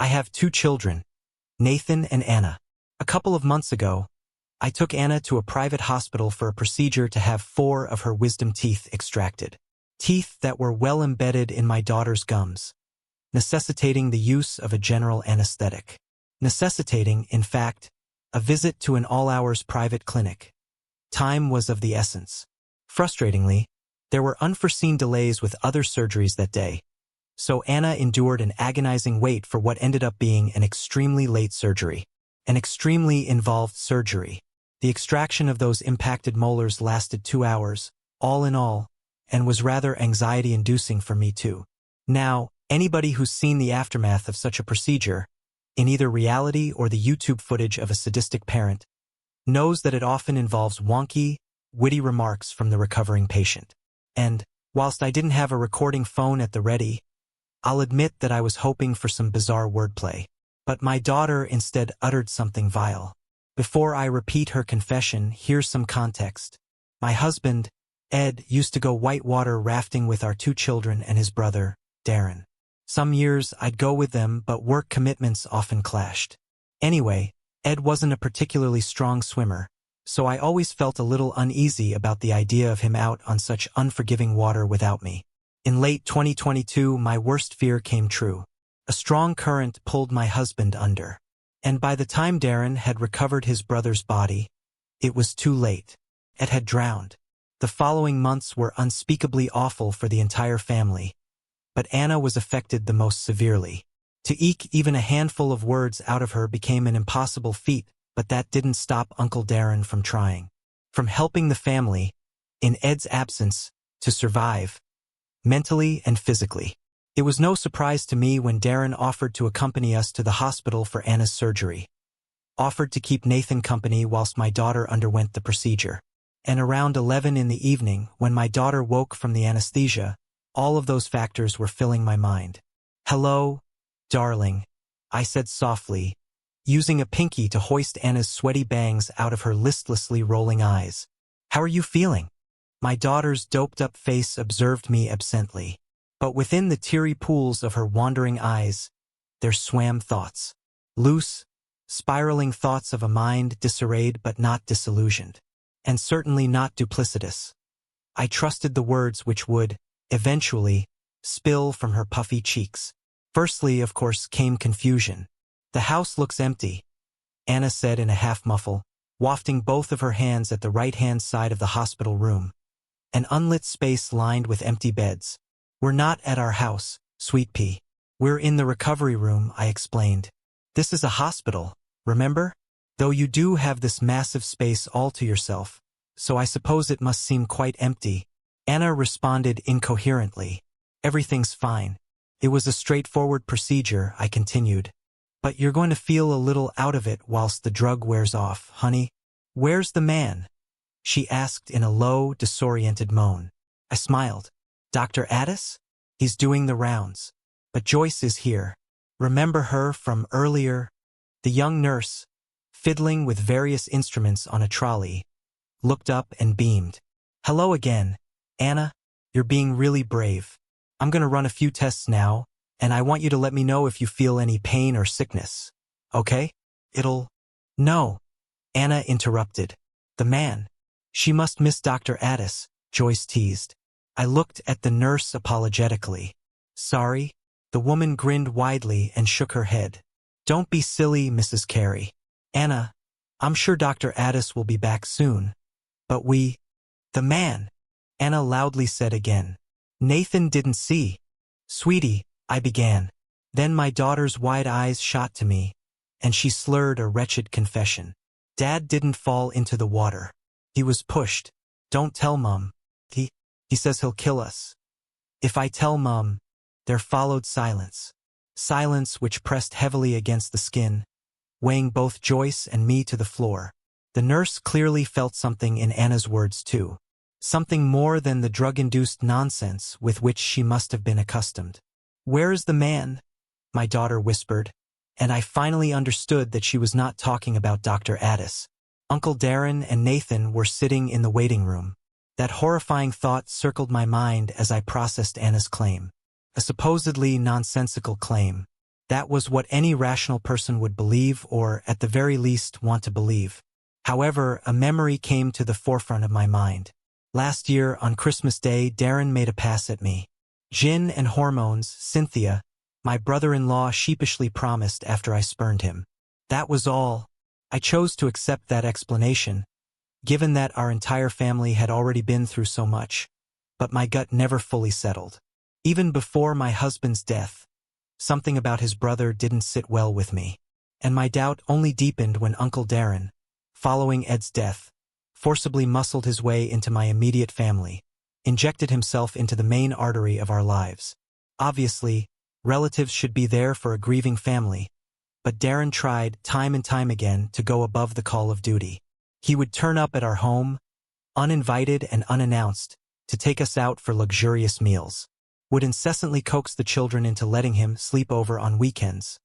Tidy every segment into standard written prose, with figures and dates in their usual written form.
I have 2 children, Nathan and Anna. A couple of months ago, I took Anna to a private hospital for a procedure to have 4 of her wisdom teeth extracted. Teeth that were well embedded in my daughter's gums, necessitating the use of a general anesthetic. Necessitating, in fact, a visit to an all-hours private clinic. Time was of the essence. Frustratingly, there were unforeseen delays with other surgeries that day, so Anna endured an agonizing wait for what ended up being an extremely late surgery. An extremely involved surgery. The extraction of those impacted molars lasted 2 hours, all in all, and was rather anxiety-inducing for me too. Now, anybody who's seen the aftermath of such a procedure, in either reality or the YouTube footage of a sadistic parent, knows that it often involves wonky, witty remarks from the recovering patient. And, whilst I didn't have a recording phone at the ready, I'll admit that I was hoping for some bizarre wordplay. But my daughter instead uttered something vile. Before I repeat her confession, here's some context. My husband, Ed, used to go whitewater rafting with our 2 children and his brother, Darren. Some years I'd go with them, but work commitments often clashed. Anyway, Ed wasn't a particularly strong swimmer, so I always felt a little uneasy about the idea of him out on such unforgiving water without me. In late 2022, my worst fear came true. A strong current pulled my husband under. And by the time Darren had recovered his brother's body, it was too late. Ed had drowned. The following months were unspeakably awful for the entire family, but Anna was affected the most severely. To eke even a handful of words out of her became an impossible feat, but that didn't stop Uncle Darren from trying. From helping the family, in Ed's absence, to survive, mentally and physically. It was no surprise to me when Darren offered to accompany us to the hospital for Anna's surgery. Offered to keep Nathan company whilst my daughter underwent the procedure. And around 11 in the evening, when my daughter woke from the anesthesia, all of those factors were filling my mind. "Hello, darling," I said softly, using a pinky to hoist Anna's sweaty bangs out of her listlessly rolling eyes. "How are you feeling?" My daughter's doped-up face observed me absently. But within the teary pools of her wandering eyes, there swam thoughts. Loose, spiraling thoughts of a mind disarrayed but not disillusioned. And certainly not duplicitous. I trusted the words which would, eventually, spill from her puffy cheeks. Firstly, of course, came confusion. "The house looks empty," Anna said in a half-muffle, wafting both of her hands at the right-hand side of the hospital room. An unlit space lined with empty beds. "We're not at our house, Sweet Pea. We're in the recovery room," I explained. "This is a hospital, remember? Though you do have this massive space all to yourself, so I suppose it must seem quite empty." Anna responded incoherently. "Everything's fine. It was a straightforward procedure," I continued. "But you're going to feel a little out of it whilst the drug wears off, honey." "Where's the man?" she asked in a low, disoriented moan. I smiled. "Dr. Addis? He's doing the rounds. But Joyce is here. Remember her from earlier?" The young nurse, fiddling with various instruments on a trolley, looked up and beamed. "Hello again, Anna. You're being really brave. I'm going to run a few tests now, and I want you to let me know if you feel any pain or sickness. Okay? No," Anna interrupted. "The man. She must miss Dr. Addis," Joyce teased. I looked at the nurse apologetically. "Sorry?" The woman grinned widely and shook her head. "Don't be silly, Mrs. Carey. Anna, I'm sure Dr. Addis will be back soon. But the man," Anna loudly said again. "Nathan didn't see." "Sweetie," I began. Then my daughter's wide eyes shot to me, and she slurred a wretched confession. "Dad didn't fall into the water. He was pushed. Don't tell Mum. He says he'll kill us." If I tell Mum, there followed silence. Silence which pressed heavily against the skin, weighing both Joyce and me to the floor. The nurse clearly felt something in Anna's words too. Something more than the drug-induced nonsense with which she must have been accustomed. "Where is the man?" my daughter whispered, and I finally understood that she was not talking about Dr. Addis. Uncle Darren and Nathan were sitting in the waiting room. That horrifying thought circled my mind as I processed Anna's claim. A supposedly nonsensical claim, That was what any rational person would believe, or at the very least want to believe. However, a memory came to the forefront of my mind. Last year, on Christmas Day, Darren made a pass at me. Gin and hormones, Cynthia, my brother-in-law sheepishly promised after I spurned him. That was all. I chose to accept that explanation, given that our entire family had already been through so much, but my gut never fully settled. Even before my husband's death, something about his brother didn't sit well with me, and my doubt only deepened when Uncle Darren, following Ed's death, forcibly muscled his way into my immediate family, injected himself into the main artery of our lives. Obviously, relatives should be there for a grieving family, but Darren tried time and time again to go above the call of duty. He would turn up at our home, uninvited and unannounced, to take us out for luxurious meals. Would incessantly coax the children into letting him sleep over on weekends.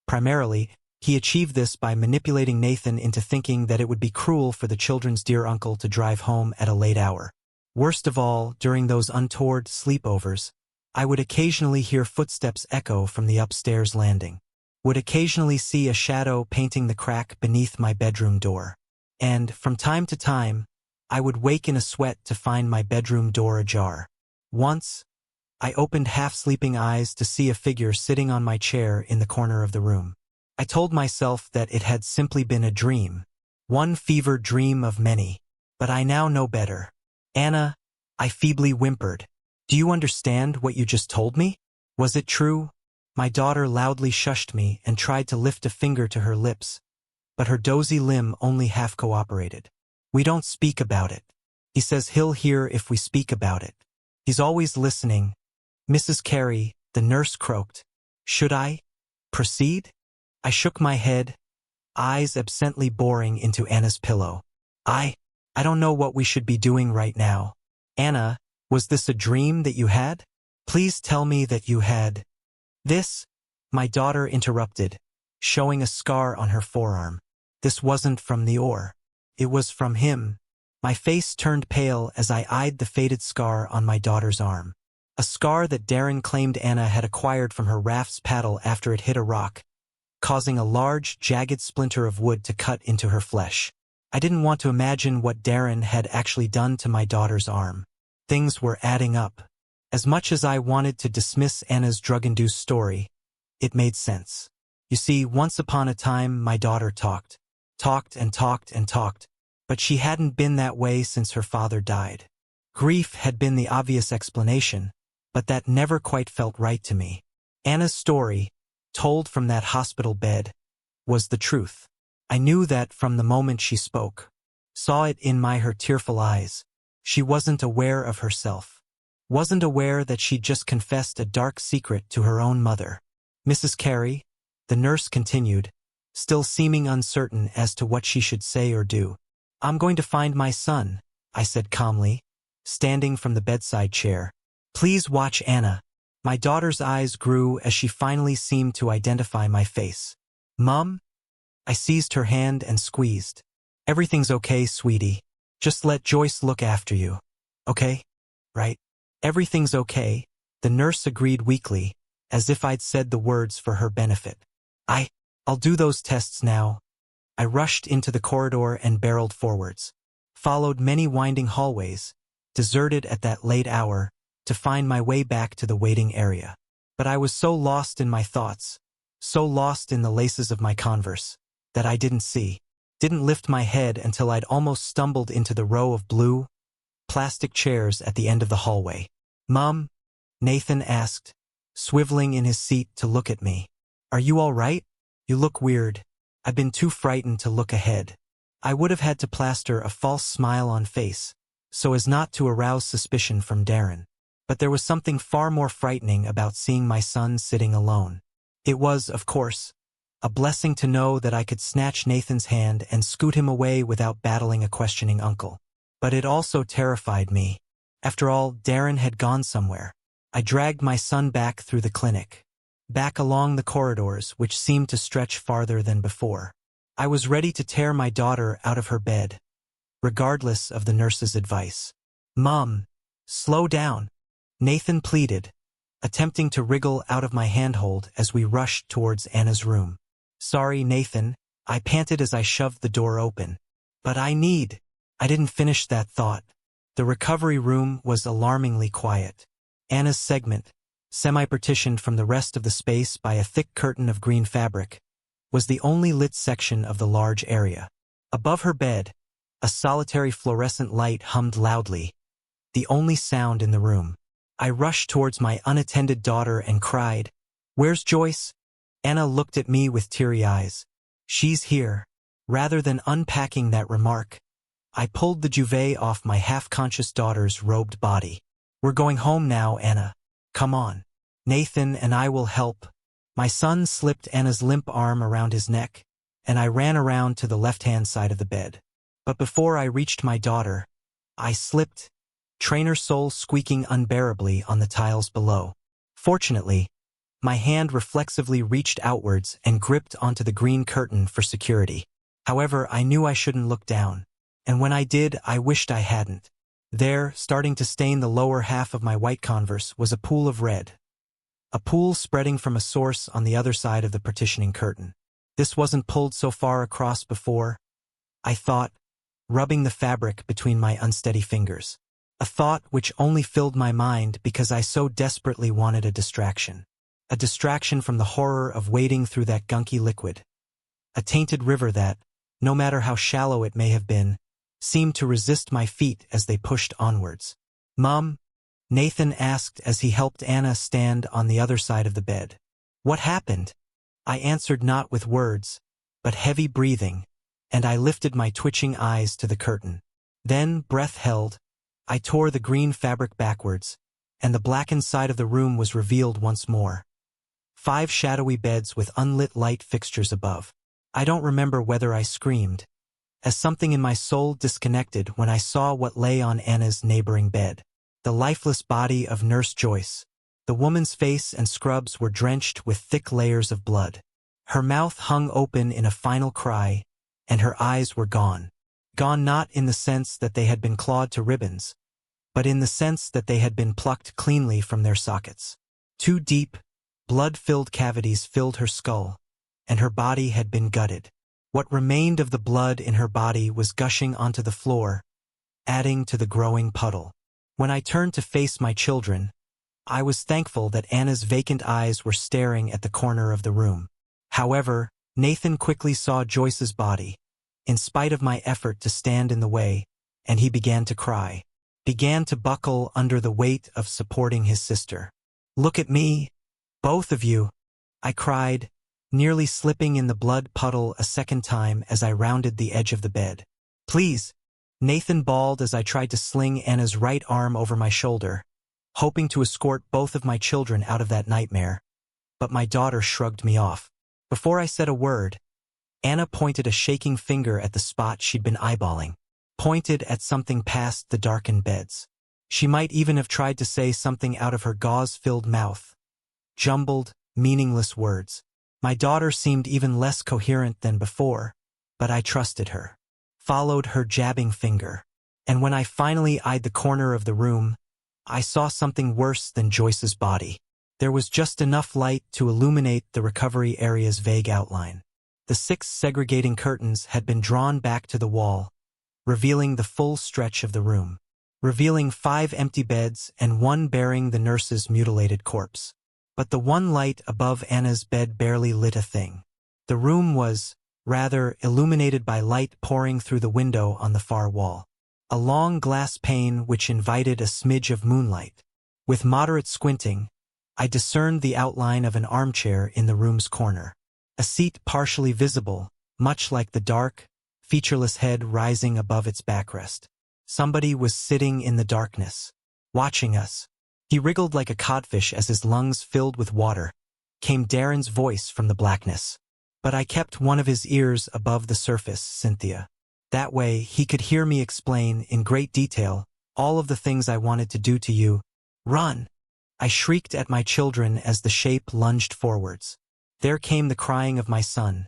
Primarily, he achieved this by manipulating Nathan into thinking that it would be cruel for the children's dear uncle to drive home at a late hour. Worst of all, during those untoward sleepovers, I would occasionally hear footsteps echo from the upstairs landing. Would occasionally see a shadow painting the crack beneath my bedroom door. And, from time to time, I would wake in a sweat to find my bedroom door ajar. Once, I opened half-sleeping eyes to see a figure sitting on my chair in the corner of the room. I told myself that it had simply been a dream, one fevered dream of many, but I now know better. Anna, I feebly whimpered. Do you understand what you just told me? Was it true? My daughter loudly shushed me and tried to lift a finger to her lips, but her dozy limb only half cooperated. We don't speak about it. He says he'll hear if we speak about it. He's always listening. Mrs. Carey, the nurse croaked. Should I proceed? I shook my head, eyes absently boring into Anna's pillow. I don't know what we should be doing right now. Anna, was this a dream that you had? Please tell me that you had. This? My daughter interrupted, showing a scar on her forearm. This wasn't from the oar. It was from him. My face turned pale as I eyed the faded scar on my daughter's arm. A scar that Darren claimed Anna had acquired from her raft's paddle after it hit a rock, causing a large, jagged splinter of wood to cut into her flesh. I didn't want to imagine what Darren had actually done to my daughter's arm. Things were adding up. As much as I wanted to dismiss Anna's drug-induced story, it made sense. You see, once upon a time my daughter talked and talked and talked, but she hadn't been that way since her father died. Grief had been the obvious explanation, but that never quite felt right to me. Anna's story, told from that hospital bed, was the truth. I knew that from the moment she spoke. Saw it in her tearful eyes. She wasn't aware of herself. Wasn't aware that she'd just confessed a dark secret to her own mother. Mrs. Carey, the nurse continued, still seeming uncertain as to what she should say or do. I'm going to find my son, I said calmly, standing from the bedside chair. Please watch Anna. My daughter's eyes grew as she finally seemed to identify my face. Mom? I seized her hand and squeezed. Everything's okay, sweetie. Just let Joyce look after you. Okay? Right? Everything's okay, the nurse agreed weakly, as if I'd said the words for her benefit. I'll do those tests now. I rushed into the corridor and barreled forwards. Followed many winding hallways, deserted at that late hour, to find my way back to the waiting area. But I was so lost in my thoughts, so lost in the laces of my Converse, that I didn't lift my head until I'd almost stumbled into the row of blue, plastic chairs at the end of the hallway. Mom? Nathan asked, swiveling in his seat to look at me. Are you all right? You look weird. I've been too frightened to look ahead. I would have had to plaster a false smile on face, so as not to arouse suspicion from Darren. But there was something far more frightening about seeing my son sitting alone. It was, of course, a blessing to know that I could snatch Nathan's hand and scoot him away without battling a questioning uncle. But it also terrified me. After all, Darren had gone somewhere. I dragged my son back through the clinic, back along the corridors which seemed to stretch farther than before. I was ready to tear my daughter out of her bed, regardless of the nurse's advice. Mom, slow down, Nathan pleaded, attempting to wriggle out of my handhold as we rushed towards Anna's room. "Sorry, Nathan," I panted as I shoved the door open. "But I didn't finish that thought. The recovery room was alarmingly quiet. Anna's segment, semi-partitioned from the rest of the space by a thick curtain of green fabric, was the only lit section of the large area. Above her bed, a solitary fluorescent light hummed loudly, the only sound in the room. I rushed towards my unattended daughter and cried, "Where's Joyce?" Anna looked at me with teary eyes. "She's here." Rather than unpacking that remark, I pulled the duvet off my half-conscious daughter's robed body. "We're going home now, Anna. Come on. Nathan and I will help." My son slipped Anna's limp arm around his neck, and I ran around to the left-hand side of the bed. But before I reached my daughter, I slipped, trainer sole squeaking unbearably on the tiles below. Fortunately, my hand reflexively reached outwards and gripped onto the green curtain for security. However, I knew I shouldn't look down, and when I did, I wished I hadn't. There, starting to stain the lower half of my white Converse, was a pool of red. A pool spreading from a source on the other side of the partitioning curtain. This wasn't pulled so far across before, I thought, rubbing the fabric between my unsteady fingers. A thought which only filled my mind because I so desperately wanted a distraction. A distraction from the horror of wading through that gunky liquid. A tainted river that, no matter how shallow it may have been, seemed to resist my feet as they pushed onwards. "Mom?" Nathan asked as he helped Anna stand on the other side of the bed. "What happened?" I answered not with words, but heavy breathing, and I lifted my twitching eyes to the curtain. Then, breath held, I tore the green fabric backwards, and the blackened side of the room was revealed once more. 5 shadowy beds with unlit light fixtures above. I don't remember whether I screamed, as something in my soul disconnected when I saw what lay on Anna's neighboring bed. The lifeless body of Nurse Joyce. The woman's face and scrubs were drenched with thick layers of blood. Her mouth hung open in a final cry, and her eyes were gone. Gone not in the sense that they had been clawed to ribbons, but in the sense that they had been plucked cleanly from their sockets. 2 deep, blood-filled cavities filled her skull, and her body had been gutted. What remained of the blood in her body was gushing onto the floor, adding to the growing puddle. When I turned to face my children, I was thankful that Anna's vacant eyes were staring at the corner of the room. However, Nathan quickly saw Joyce's body, in spite of my effort to stand in the way, and he began to cry, began to buckle under the weight of supporting his sister. "Look at me, both of you," I cried, nearly slipping in the blood puddle a second time as I rounded the edge of the bed. "Please," Nathan bawled as I tried to sling Anna's right arm over my shoulder, hoping to escort both of my children out of that nightmare, but my daughter shrugged me off. Before I said a word, Anna pointed a shaking finger at the spot she'd been eyeballing, pointed at something past the darkened beds. She might even have tried to say something out of her gauze-filled mouth. Jumbled, meaningless words. My daughter seemed even less coherent than before, but I trusted her. Followed her jabbing finger, and when I finally eyed the corner of the room, I saw something worse than Joyce's body. There was just enough light to illuminate the recovery area's vague outline. The 6 segregating curtains had been drawn back to the wall, revealing the full stretch of the room, revealing 5 empty beds and 1 bearing the nurse's mutilated corpse. But the one light above Anna's bed barely lit a thing. The room was, rather, illuminated by light pouring through the window on the far wall. A long glass pane which invited a smidge of moonlight. With moderate squinting, I discerned the outline of an armchair in the room's corner. A seat partially visible, much like the dark, featureless head rising above its backrest. Somebody was sitting in the darkness, watching us. He wriggled like a codfish as his lungs filled with water. Came Darren's voice from the blackness. But I kept one of his ears above the surface, Cynthia. That way he could hear me explain in great detail all of the things I wanted to do to you. "Run!" I shrieked at my children as the shape lunged forwards. There came the crying of my son,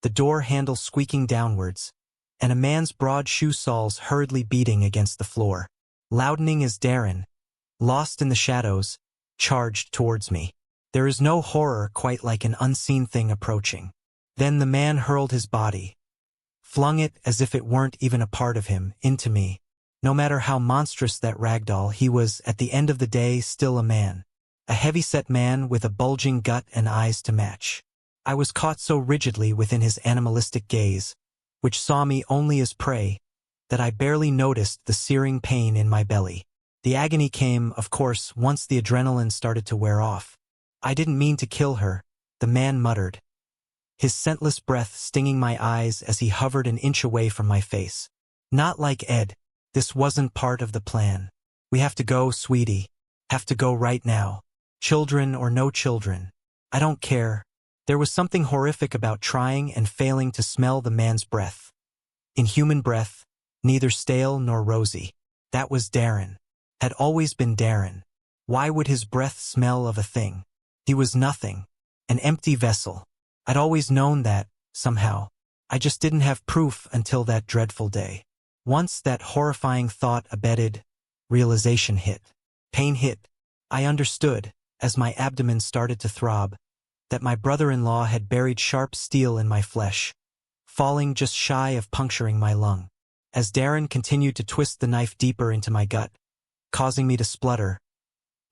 the door handle squeaking downwards, and a man's broad shoe soles hurriedly beating against the floor. Loudening as Darren, lost in the shadows, charged towards me. There is no horror quite like an unseen thing approaching. Then the man hurled his body, flung it as if it weren't even a part of him, into me. No matter how monstrous that ragdoll, he was, at the end of the day, still a man. A heavy-set man with a bulging gut and eyes to match. I was caught so rigidly within his animalistic gaze, which saw me only as prey, that I barely noticed the searing pain in my belly. The agony came, of course, once the adrenaline started to wear off. I didn't mean to kill her, the man muttered, his scentless breath stinging my eyes as he hovered an inch away from my face. Not like Ed. This wasn't part of the plan. We have to go, sweetie. Have to go right now. Children or no children. I don't care. There was something horrific about trying and failing to smell the man's breath. Inhuman breath, neither stale nor rosy. That was Darren. Had always been Darren. Why would his breath smell of a thing? He was nothing. An empty vessel. I'd always known that, somehow. I just didn't have proof until that dreadful day. Once that horrifying thought abated, realization hit. Pain hit. I understood, as my abdomen started to throb, that my brother-in-law had buried sharp steel in my flesh, falling just shy of puncturing my lung. As Darren continued to twist the knife deeper into my gut, causing me to splutter,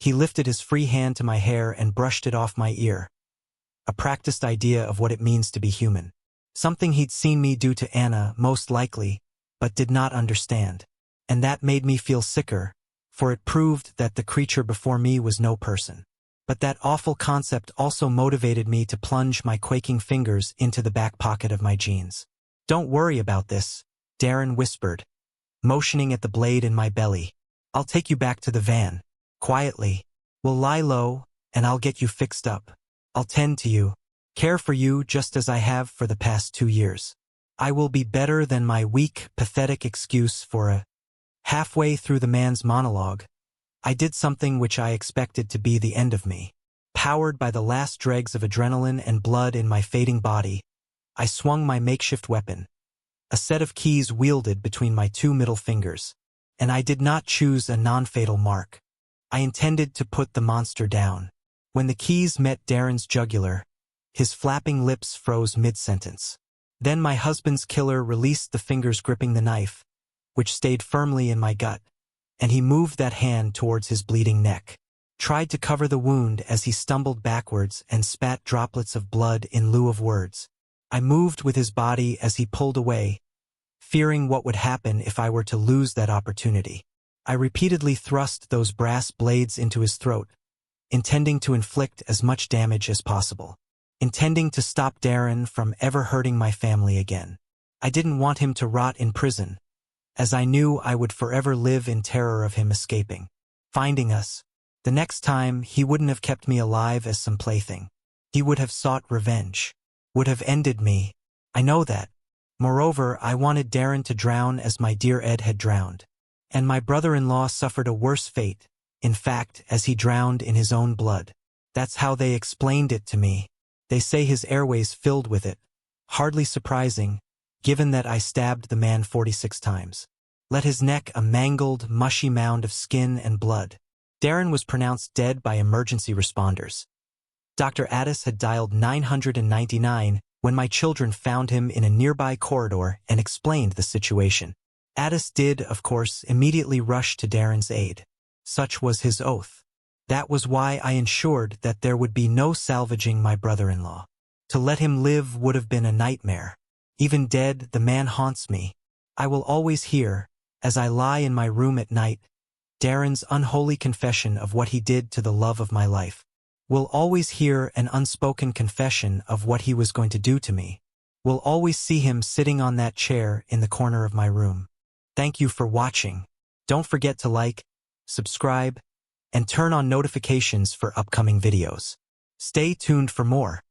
he lifted his free hand to my hair and brushed it off my ear. A practiced idea of what it means to be human. Something he'd seen me do to Anna, most likely, but did not understand. And that made me feel sicker, for it proved that the creature before me was no person. But that awful concept also motivated me to plunge my quaking fingers into the back pocket of my jeans. "Don't worry about this," Darren whispered, motioning at the blade in my belly. "I'll take you back to the van. Quietly. We'll lie low, and I'll get you fixed up. I'll tend to you, care for you just as I have for the past 2 years. I will be better than my weak, pathetic excuse for a..." Halfway through the man's monologue, I did something which I expected to be the end of me. Powered by the last dregs of adrenaline and blood in my fading body, I swung my makeshift weapon, a set of keys wielded between my 2 middle fingers, and I did not choose a non-fatal mark. I intended to put the monster down. When the keys met Darren's jugular, his flapping lips froze mid-sentence. Then my husband's killer released the fingers gripping the knife, which stayed firmly in my gut, and he moved that hand towards his bleeding neck, tried to cover the wound as he stumbled backwards and spat droplets of blood in lieu of words. I moved with his body as he pulled away, fearing what would happen if I were to lose that opportunity. I repeatedly thrust those brass blades into his throat, intending to inflict as much damage as possible, intending to stop Darren from ever hurting my family again. I didn't want him to rot in prison, as I knew I would forever live in terror of him escaping, finding us. The next time, he wouldn't have kept me alive as some plaything. He would have sought revenge, would have ended me. I know that. Moreover, I wanted Darren to drown as my dear Ed had drowned. And my brother-in-law suffered a worse fate, in fact, as he drowned in his own blood. That's how they explained it to me. They say his airways filled with it. Hardly surprising, given that I stabbed the man 46 times. Let his neck a mangled, mushy mound of skin and blood. Darren was pronounced dead by emergency responders. Dr. Addis had dialed 999 when my children found him in a nearby corridor and explained the situation. Addis did, of course, immediately rush to Darren's aid. Such was his oath. That was why I ensured that there would be no salvaging my brother-in-law. To let him live would have been a nightmare. Even dead, the man haunts me. I will always hear, as I lie in my room at night, Darren's unholy confession of what he did to the love of my life. Will always hear an unspoken confession of what he was going to do to me. Will always see him sitting on that chair in the corner of my room. Thank you for watching. Don't forget to like, subscribe, and turn on notifications for upcoming videos. Stay tuned for more.